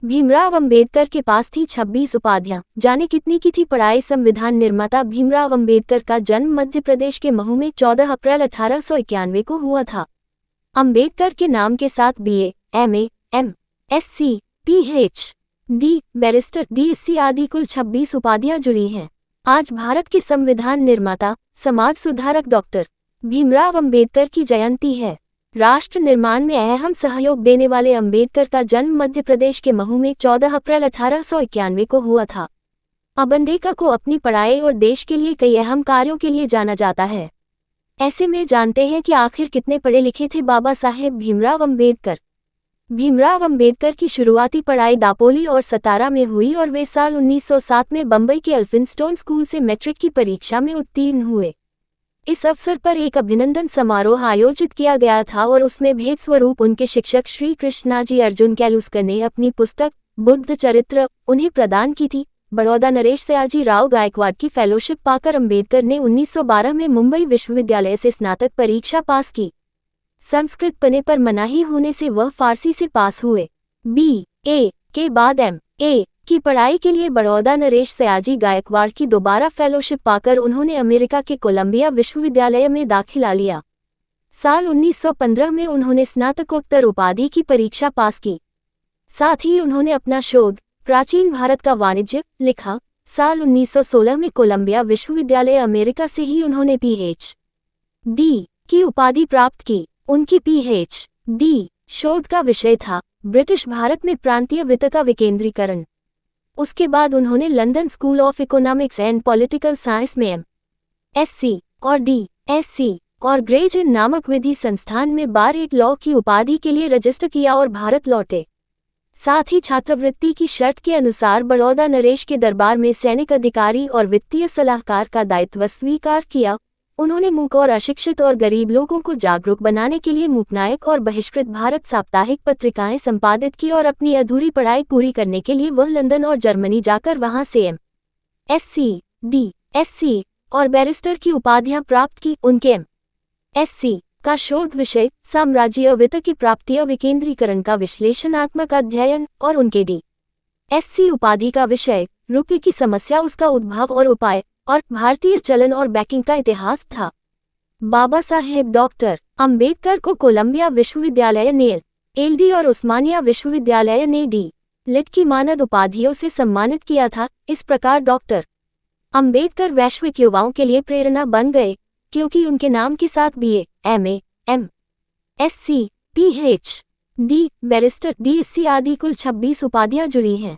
भीमराव अंबेडकर के पास थी 26 उपाधियां। जाने कितनी की थी पढ़ाई। संविधान निर्माता भीमराव अंबेडकर का जन्म मध्य प्रदेश के महू में 14 अप्रैल 1891 को हुआ था। अंबेडकर के नाम के साथ BA, MA, MSc, PhD, barrister, DSC आदि कुल 26 उपाधियां जुड़ी हैं। आज भारत के संविधान निर्माता, समाज सुधारक डॉक्टर भीमराव अंबेडकर की जयंती है। राष्ट्र निर्माण में अहम सहयोग देने वाले अंबेडकर का जन्म मध्य प्रदेश के महू में 14 अप्रैल 1891 को हुआ था। अंबेडकर को अपनी पढ़ाई और देश के लिए कई अहम कार्यों के लिए जाना जाता है। ऐसे में जानते हैं कि आखिर कितने पढ़े लिखे थे बाबा साहेब भीमराव अंबेडकर। भीमराव अंबेडकर की शुरुआती पढ़ाई दापोली और सतारा में हुई और वे साल 1907 में बम्बई के एल्फिंस्टोन स्कूल से मैट्रिक की परीक्षा में उत्तीर्ण हुए। इस अवसर पर एक अभिनंदन समारोह आयोजित किया गया था और उसमें भेंट स्वरूप उनके शिक्षक श्री कृष्णाजी अर्जुन कैलुस्कर ने अपनी पुस्तक बुद्ध चरित्र उन्हें प्रदान की थी। बड़ौदा नरेश सयाजी राव गायकवाड़ की फेलोशिप पाकर अंबेडकर ने 1912 में मुंबई विश्वविद्यालय से स्नातक परीक्षा पास की। संस्कृत पढ़ने पर मनाही होने से वह फारसी से पास हुए। BA के बाद MA की पढ़ाई के लिए बड़ौदा नरेश सयाजी गायकवाड़ की दोबारा फेलोशिप पाकर उन्होंने अमेरिका के कोलंबिया विश्वविद्यालय में दाखिला लिया। साल 1915 में उन्होंने स्नातकोत्तर उपाधि की परीक्षा पास की। साथ ही उन्होंने अपना शोध प्राचीन भारत का वाणिज्य लिखा। साल 1916 में कोलंबिया विश्वविद्यालय अमेरिका से ही उन्होंने PhD की उपाधि प्राप्त की। उनकी PhD शोध का विषय था ब्रिटिश भारत में प्रांतीय वित्त का विकेंद्रीकरण। उसके बाद उन्होंने London school of economics and political science में MSc और DSc और ग्रेजुएट नामक विधि संस्थान में बार 1 लॉ की उपाधि के लिए रजिस्टर किया और भारत लौटे। साथ ही छात्रवृत्ति की शर्त के अनुसार बड़ौदा नरेश के दरबार में सैनिक अधिकारी और वित्तीय सलाहकार का दायित्व स्वीकार किया। उन्होंने मूक और अशिक्षित और गरीब लोगों को जागरूक बनाने के लिए मूकनायक और बहिष्कृत भारत साप्ताहिक पत्रिकाएं संपादित की और अपनी अधूरी पढ़ाई पूरी करने के लिए वह लंदन और जर्मनी जाकर वहां से MSc, DSc और बैरिस्टर की उपाधियां प्राप्त की। उनके MSc का शोध विषय साम्राज्य वित्त की प्राप्ति और विकेंद्रीकरण का विश्लेषणात्मक अध्ययन और उनके DSc उपाधि का विषय रुपये की समस्या, उसका उद्भव और उपाय और भारतीय चलन और बैंकिंग का इतिहास था। बाबा साहेब डॉक्टर अंबेडकर को कोलंबिया विश्वविद्यालय ने LD और उस्मानिया विश्वविद्यालय ने D.Litt की मानद उपाधियों से सम्मानित किया था। इस प्रकार डॉक्टर अंबेडकर वैश्विक युवाओं के लिए प्रेरणा बन गए, क्योंकि उनके नाम के साथ BA, MA, MSc, PhD, barrister, DSc आदि कुल 26 उपाधियां जुड़ी हैं।